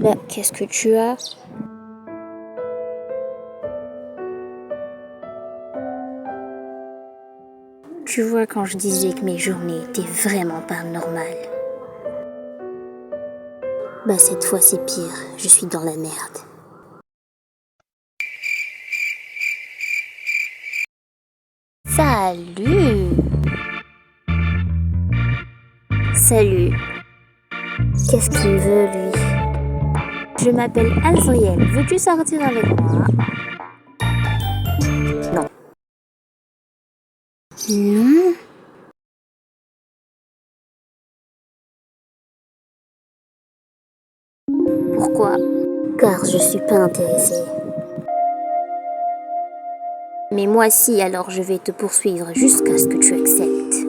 Bah, qu'est-ce que tu as? Tu vois, quand je disais que mes journées étaient vraiment pas normales. Bah, cette fois c'est pire, je suis dans la merde. Salut! Salut. Qu'est-ce qu'il veut, lui? Je m'appelle Azriel. Veux-tu sortir avec moi? Non. Non? Pourquoi? Car je suis pas intéressée. Mais moi si, alors je vais te poursuivre jusqu'à ce que tu acceptes.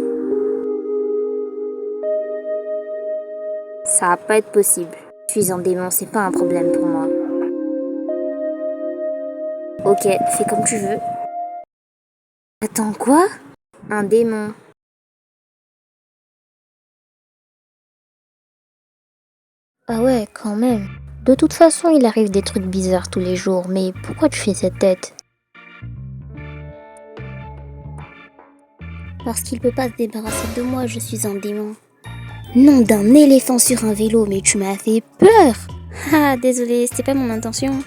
Ça va pas être possible. Je suis en démon, c'est pas un problème pour moi. Ok, fais comme tu veux. Attends, quoi? Un démon. Ah ouais, quand même. De toute façon, il arrive des trucs bizarres tous les jours, mais pourquoi tu fais cette tête? Parce qu'il peut pas se débarrasser de moi, je suis un démon. Nom d'un éléphant sur un vélo, mais tu m'as fait peur! Ah, désolé, c'était pas mon intention.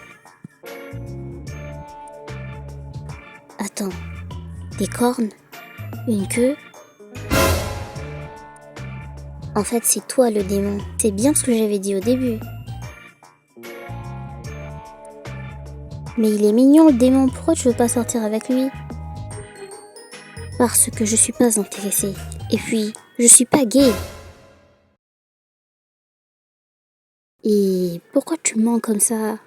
Attends, des cornes? Une queue? En fait, c'est toi le démon. C'est bien ce que j'avais dit au début. Mais il est mignon le démon, pourquoi tu veux pas sortir avec lui? Parce que je suis pas intéressée. Et puis, je suis pas gay. Et pourquoi tu mens comme ça?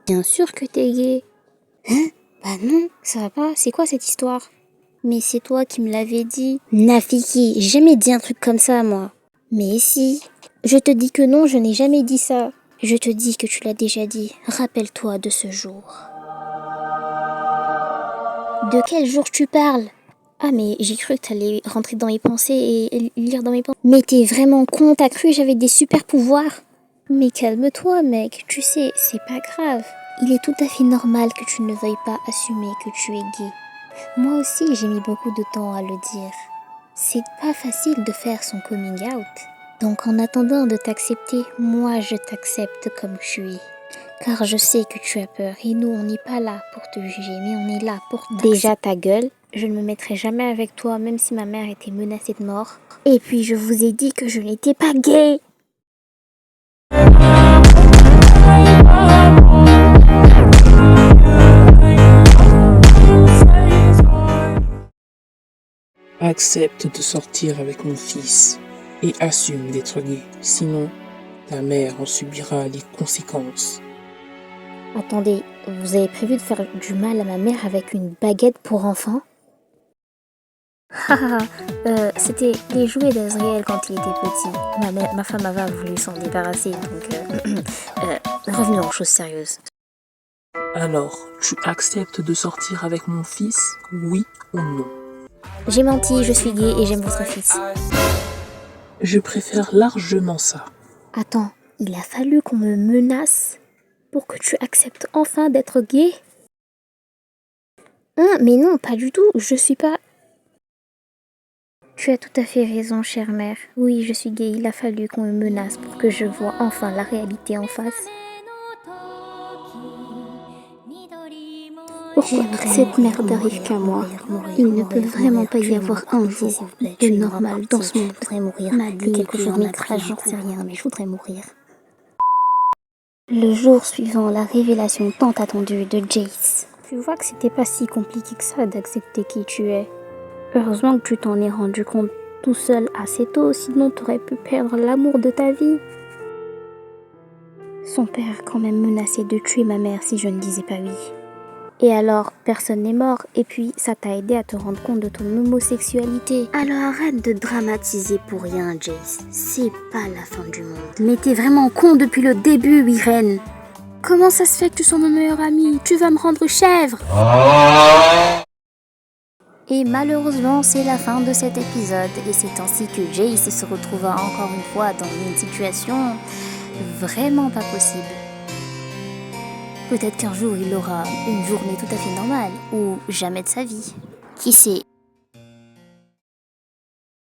Bien sûr que t'es gay. Hein? Bah non, ça va pas, c'est quoi cette histoire? Mais c'est toi qui me l'avais dit. Nafiki, j'ai jamais dit un truc comme ça, moi. Mais si. Je te dis que non, je n'ai jamais dit ça. Je te dis que tu l'as déjà dit. Rappelle-toi de ce jour. De quel jour tu parles? Ah mais j'ai cru que t'allais rentrer dans mes pensées et lire dans mes pensées. Mais t'es vraiment con, t'as cru que j'avais des super pouvoirs? Mais calme-toi mec, tu sais, c'est pas grave. Il est tout à fait normal que tu ne veuilles pas assumer que tu es gay. Moi aussi j'ai mis beaucoup de temps à le dire. C'est pas facile de faire son coming out. Donc en attendant de t'accepter, moi je t'accepte comme tu es. Car je sais que tu as peur et nous on n'est pas là pour te juger, mais on est là pour t'accepter. Déjà ta gueule, je ne me mettrai jamais avec toi même si ma mère était menacée de mort. Et puis je vous ai dit que je n'étais pas gay. Accepte de sortir avec mon fils et assume d'être gay, sinon ta mère en subira les conséquences. Attendez, vous avez prévu de faire du mal à ma mère avec une baguette pour enfants? C'était les jouets d'Azriel quand il était petit. Ma femme avait voulu s'en débarrasser, donc revenons aux choses sérieuses. Alors, tu acceptes de sortir avec mon fils, oui ou non? J'ai menti, je suis gay et j'aime votre fils. Je préfère largement ça. Attends, il a fallu qu'on me menace pour que tu acceptes enfin d'être gay? Hein, mais non, pas du tout, je suis pas... Tu as tout à fait raison, chère mère. Oui, je suis gay, il a fallu qu'on me menace pour que je voie enfin la réalité en face. Pourquoi toute cette merde arrive qu'à moi? Il ne peut vraiment pas y avoir un jour de normal dans ce monde. Je voudrais mourir. M'a dit quelque chose m'écrase, j'en sais rien, mais je voudrais mourir. Le jour suivant la révélation tant attendue de Jace. Tu vois que c'était pas si compliqué que ça d'accepter qui tu es. Heureusement que tu t'en es rendu compte tout seul assez tôt, sinon t'aurais pu perdre l'amour de ta vie. Son père a quand même menacé de tuer ma mère si je ne disais pas oui. Et alors, personne n'est mort, et puis ça t'a aidé à te rendre compte de ton homosexualité. Alors arrête de dramatiser pour rien, Jace. C'est pas la fin du monde. Mais t'es vraiment con depuis le début, Irène. Comment ça se fait que tu sois mon meilleur ami? Tu vas me rendre chèvre. Et malheureusement, c'est la fin de cet épisode, et c'est ainsi que Jace se retrouva encore une fois dans une situation vraiment pas possible. Peut-être qu'un jour il aura une journée tout à fait normale, ou jamais de sa vie. Qui sait?